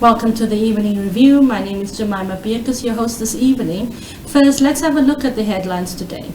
Welcome to the Evening Review. My name is Jemima Bierkus, your host this evening. First, let's have a look at the headlines today.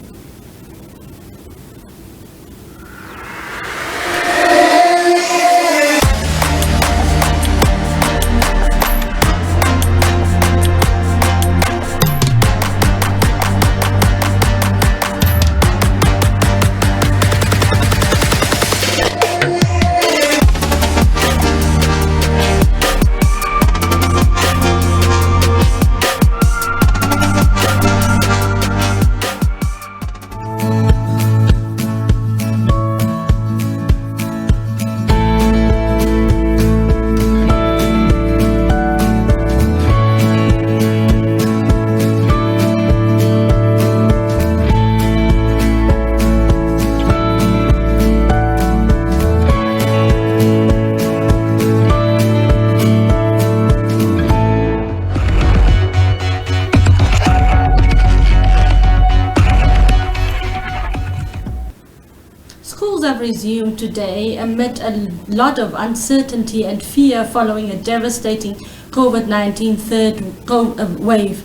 Schools have resumed today amid a lot of uncertainty and fear following a devastating COVID-19 third wave.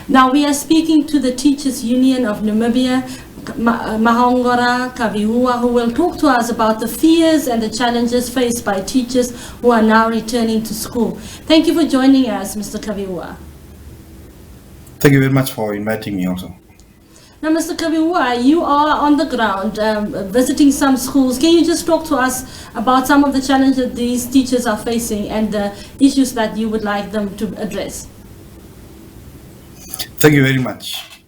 Now we are speaking to the Teachers Union of Namibia, Mahongora Kaviua, who will talk to us about the fears and the challenges faced by teachers who are now returning to school. Thank you for joining us, Mr. Kaviua. Thank you very much for inviting me also. Now, Mr. Kaviua, you are on the ground visiting some schools. Can you just talk to us about some of the challenges these teachers are facing and the issues that you would like them to address? Thank you very much.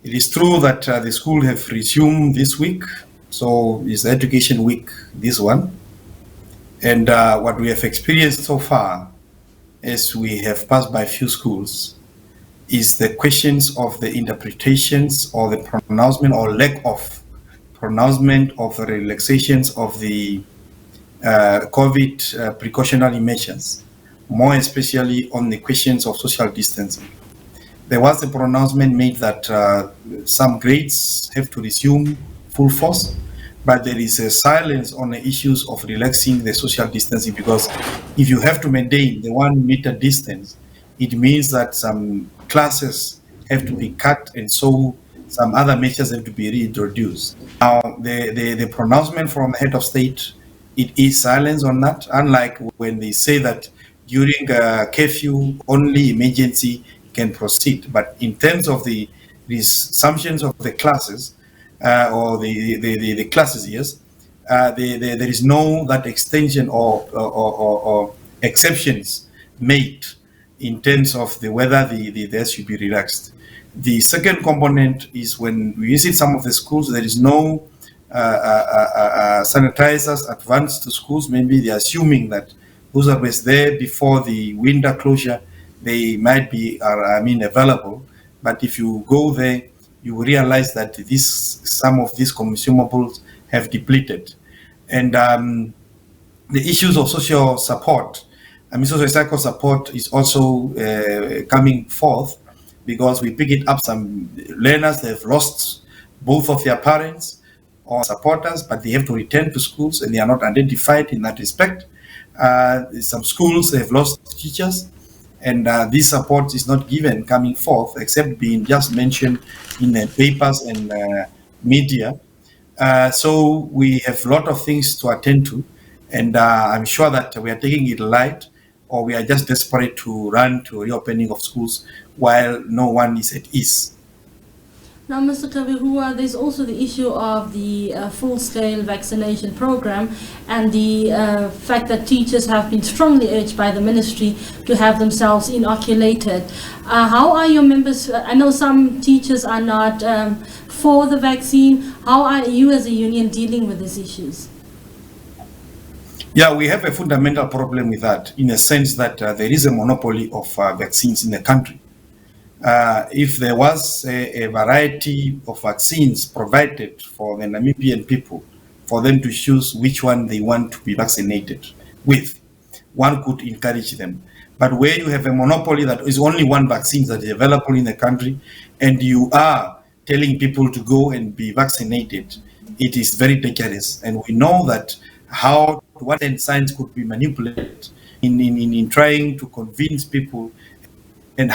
It is true that the school have resumed this week, so it's Education Week, this one. And what we have experienced so far, as we have passed by a few schools, is the questions of the interpretations or the pronouncement or lack of pronouncement of the relaxations of the COVID precautionary measures, more especially on the questions of social distancing. There was a pronouncement made that some grades have to resume full force, but there is a silence on the issues of relaxing the social distancing, because if you have to maintain the 1 meter distance, it means that some classes have to be cut, and so some other measures have to be reintroduced. Now, the pronouncement from the head of state, it is silence on that, unlike when they say that during curfew, only emergency can proceed. But in terms of the resumptions of the classes, or the classes, yes, there is no that extension or exceptions made in terms of the whether there should be relaxed. The second component is when we visit some of the schools, there is no sanitizers advanced to schools. Maybe they're assuming that those that were there before the winter closure, they might be available. But if you go there, you realize that some of these consumables have depleted. And the issues of social support, social support is also coming forth, because we pick it up. Some learners, they've lost both of their parents or supporters, but they have to return to schools and they are not identified in that respect. Some schools, they've lost teachers, and this support is not given coming forth, except being just mentioned in the papers and media. So we have a lot of things to attend to, and I'm sure that we are taking it light, or we are just desperate to run to reopening of schools while no one is at ease. Now, Mr. Kaviua, there's also the issue of the full-scale vaccination program and the fact that teachers have been strongly urged by the ministry to have themselves inoculated. How are your members? I know some teachers are not for the vaccine. How are you as a union dealing with these issues? Yeah, we have a fundamental problem with that, in a sense that there is a monopoly of vaccines in the country. If there was a variety of vaccines provided for the Namibian people, for them to choose which one they want to be vaccinated with, one could encourage them. But where you have a monopoly that is only one vaccine that is available in the country, and you are telling people to go and be vaccinated, it is very dangerous. And we know that what science could be manipulated in trying to convince people and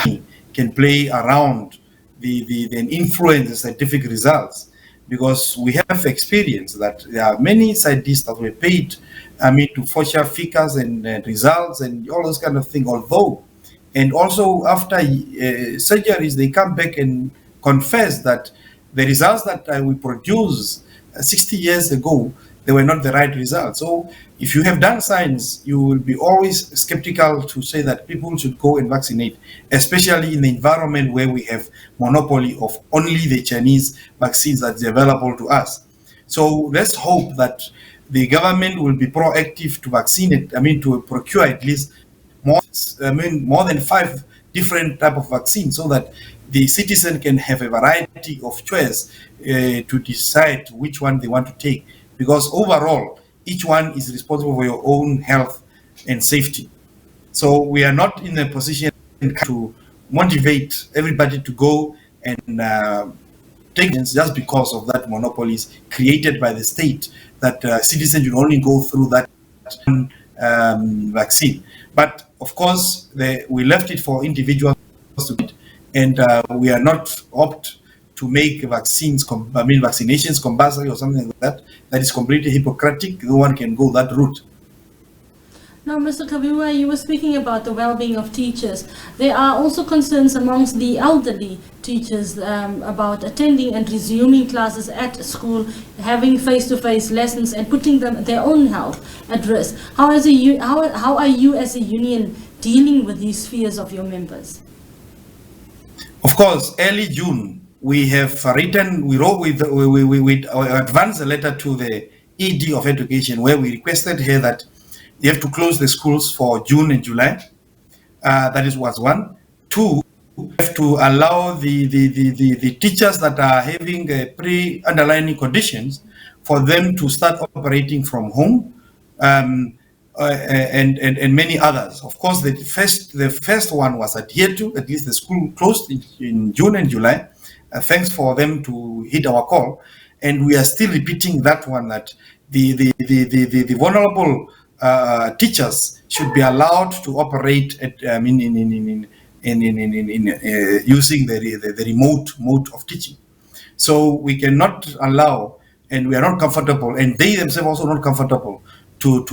can play around the influence the scientific results, because we have experience that there are many scientists that were paid, to forge figures and results and all those kind of things. Although, and also after surgeries, they come back and confess that the results that we produced 60 years ago, they were not the right results. So if you have done science, you will be always skeptical to say that people should go and vaccinate, especially in the environment where we have monopoly of only the Chinese vaccines that's available to us. So let's hope that the government will be proactive to vaccinate, to procure at least more than 5 different type of vaccines, so that the citizen can have a variety of choice to decide which one they want to take. Because overall, each one is responsible for your own health and safety. So we are not in a position to motivate everybody to go and take it just because of that monopolies created by the state, that citizens should only go through that vaccine. But of course, we left it for individuals to do it, and we are not opt to make vaccinations compulsory or something like that. That is completely hypocritical. No one can go that route. Now, Mr. Kaviwa, you were speaking about the well-being of teachers. There are also concerns amongst the elderly teachers about attending and resuming classes at school, having face-to-face lessons, and putting their own health at risk. How are you as a union dealing with these fears of your members? Of course, early June, we have written, we advanced a letter to the ED of Education, where we requested here that they have to close the schools for June and July. That was one. 2, we have to allow the teachers that are having pre-underlying conditions for them to start operating from home, and many others. Of course, the first one was adhered to. At least the school closed in June and July. Thanks for them to hit our call, and we are still repeating that one, that the vulnerable teachers should be allowed to operate at, using the remote mode of teaching. So we cannot allow, and we are not comfortable, and they themselves also not comfortable to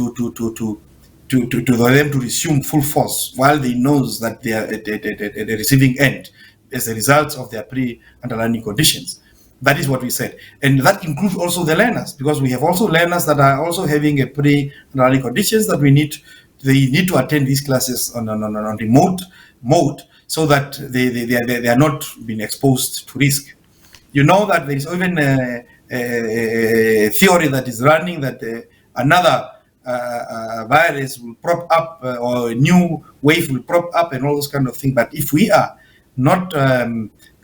them to resume full force while they knows that they are at the receiving end as a result of their pre-underlying conditions. That is what we said. And that includes also the learners, because we have also learners that are also having a pre-underlying conditions that they need to attend these classes on remote mode, so that they are not being exposed to risk. You know that there is even a theory that is running that another virus will prop up, or a new wave will prop up, and all those kind of things. But if we are not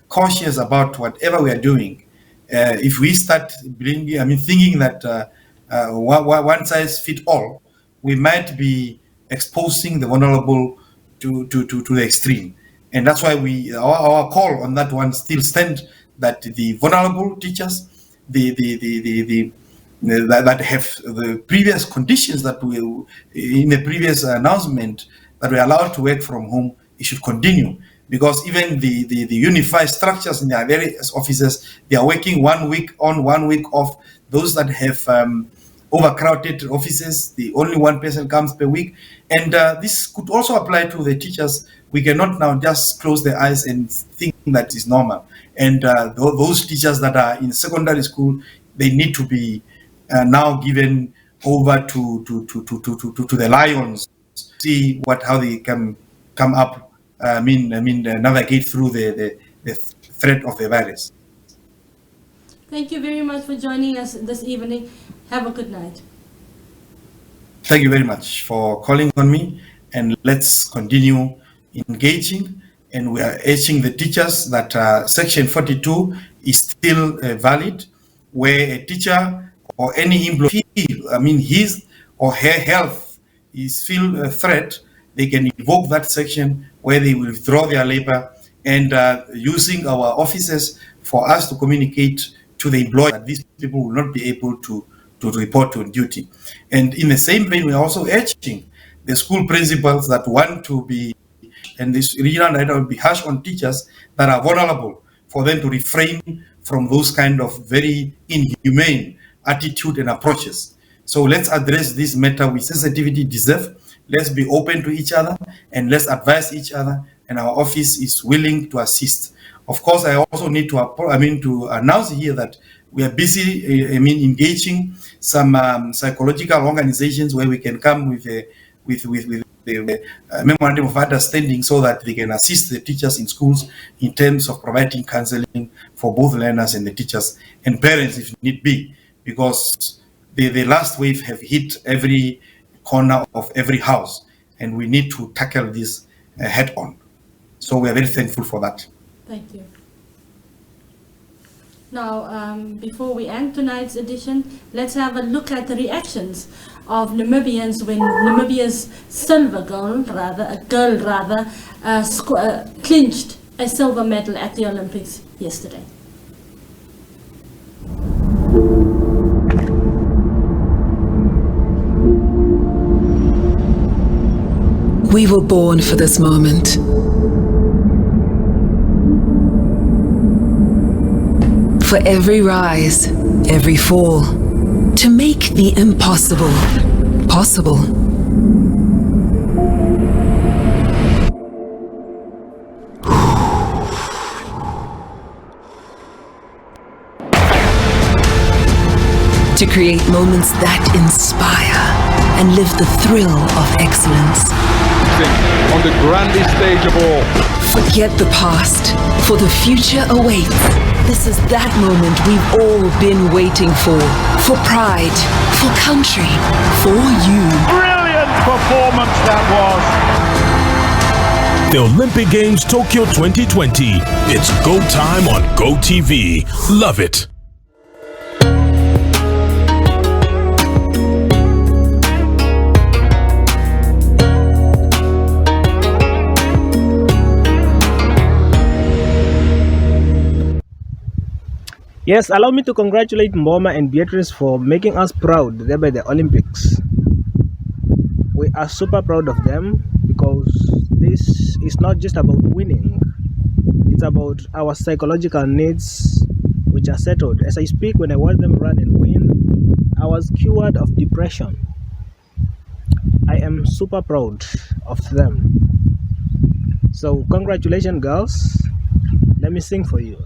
cautious about whatever we are doing, if we start thinking that one size fit all, we might be exposing the vulnerable to the extreme. And that's why our call on that one still stands, that the vulnerable teachers, that have the previous conditions that we, in the previous announcement, that we are allowed to work from home, it should continue. Because even the unified structures in their various offices, they are working 1 week on, 1 week off. Those that have overcrowded offices, the only one person comes per week. And this could also apply to the teachers. We cannot now just close their eyes and think that is normal. And those teachers that are in secondary school, they need to be now given over to the lions, see how they can come up. Navigate through the threat of the virus. Thank you very much for joining us this evening. Have a good night. Thank you very much for calling on me, and let's continue engaging. And we are urging the teachers that Section 42 is still valid, where a teacher or any employee, his or her health is feel a threat, they can invoke that section where they will withdraw their labor, and using our offices for us to communicate to the employer that these people will not be able to report to duty. And in the same vein, we are also urging the school principals that want to be, and this regional director will be harsh on teachers that are vulnerable, for them to refrain from those kind of very inhumane attitude and approaches. So let's address this matter with sensitivity deserve. Let's be open to each other and let's advise each other. And our office is willing to assist. Of course, I also need to announce here that we are busy, engaging some psychological organizations where we can come with a memorandum of understanding so that they can assist the teachers in schools in terms of providing counseling for both learners and the teachers and parents if need be, because the last wave have hit every corner of every house, and we need to tackle this head on. So we are very thankful for that. Thank you. Now, before we end tonight's edition, let's have a look at the reactions of Namibians when Namibia's girl clinched a silver medal at the Olympics yesterday. We were born for this moment. For every rise, every fall, to make the impossible possible. To create moments that inspire and live the thrill of excellence. On the grandest stage of all. Forget the past, for the future awaits. This is that moment we've all been waiting for pride, for country, for you. Brilliant performance that was. The Olympic Games Tokyo 2020. It's go time on GoTV. Love it. Yes, allow me to congratulate Mboma and Beatrice for making us proud there by the Olympics. We are super proud of them because this is not just about winning. It's about our psychological needs, which are settled. As I speak, when I watch them run and win, I was cured of depression. I am super proud of them. So congratulations, girls. Let me sing for you.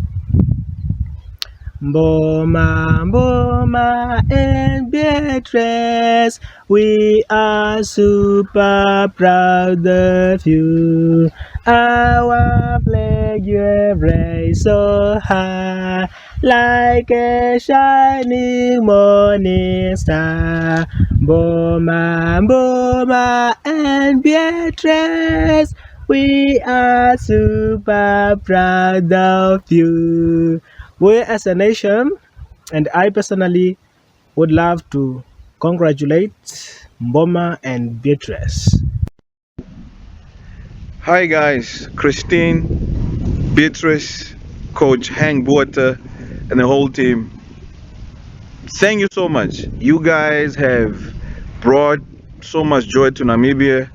Mboma, Mboma and Beatrice, we are super proud of you. Our flag you have raised so high, like a shining morning star. Mboma, Mboma and Beatrice, we are super proud of you. We as a nation, and I personally would love to congratulate Mboma and Beatrice. Hi guys, Christine, Beatrice, Coach Hank Buerta, and the whole team. Thank you so much. You guys have brought so much joy to Namibia.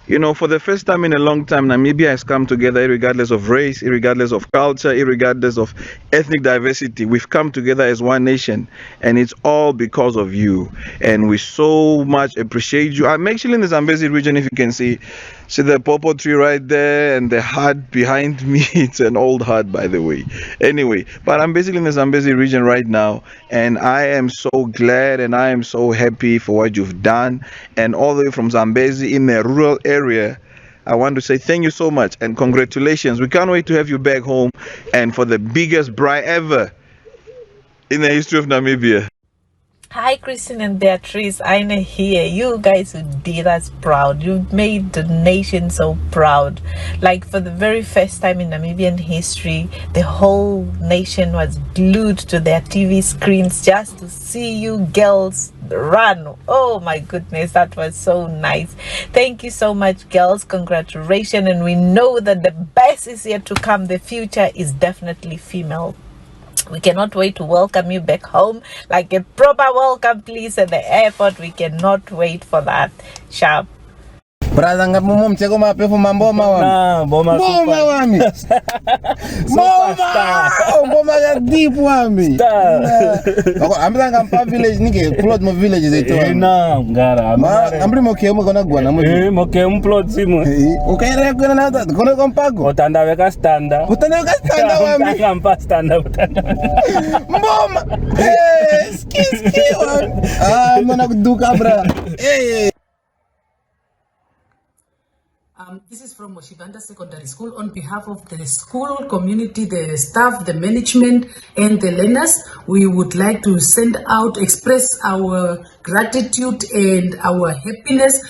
You know, for the first time in a long time, Namibia has come together regardless of race, regardless of culture, regardless of ethnic diversity. We've come together as one nation, and it's all because of you. And we so much appreciate you. I'm actually in the Zambezi region, if you can see the popo tree right there and the hut behind me. It's an old hut, by the way. Anyway, but I'm basically in the Zambezi region right now, and I am so glad and I am so happy for what you've done. And all the way from Zambezi in a rural area, I want to say thank you so much and congratulations. We can't wait to have you back home and for the biggest bride ever in the history of Namibia. Hi, Christine and Beatrice. Aina here. You guys who did us proud. You made the nation so proud. Like, for the very first time in Namibian history, the whole nation was glued to their TV screens just to see you girls run. Oh my goodness, that was so nice. Thank you so much, girls. Congratulations. And we know that the best is yet to come. The future is definitely female. We cannot wait to welcome you back home, like a proper welcome, please, at the airport. We cannot wait for that. Sharp. Brother ngamumo mcheko mapefu mamboma wami. Na Mboma Mboma wami. Mboma ya deep wami. Ako ambanga mpa village nige plot mo village zetu wami. Na ngara. Ambri mokemo kona gwana mo. Mokemo plot simu. Ukaira kuna na kona kompago. Utanda weka standa. Utanda weka standa wami. Utanda mpa standa utanda. Mboma. Ski wami. Mona kuduka bra. This is from Moshibanda Secondary School. On behalf of the school community, the staff, the management, and the learners, we would like to express our gratitude and our happiness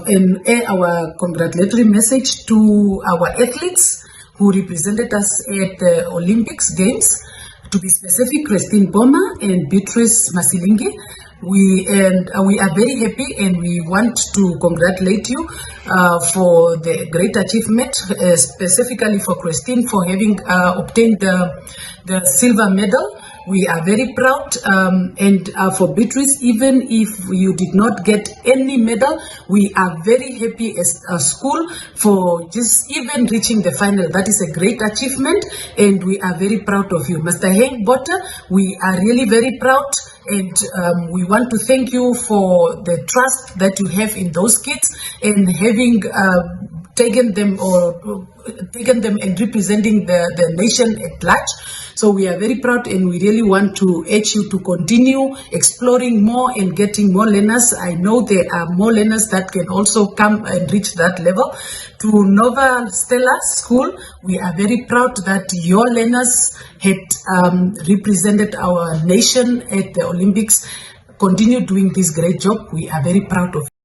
and our congratulatory message to our athletes who represented us at the Olympics Games. To be specific, Christine Boma and Beatrice Masilingi. We are very happy and we want to congratulate you for the great achievement, specifically for Christine for having obtained the silver medal. We are very proud, and for Beatrice, even if you did not get any medal, we are very happy as a school for just even reaching the final. That is a great achievement, and we are very proud of you. Mr. Hank Botter, we are really very proud, and we want to thank you for the trust that you have in those kids and having taken them and representing the nation at large. So we are very proud and we really want to urge you to continue exploring more and getting more learners. I know there are more learners that can also come and reach that level. To Nova Stella School, we are very proud that your learners had represented our nation at the Olympics. Continue doing this great job. We are very proud of you.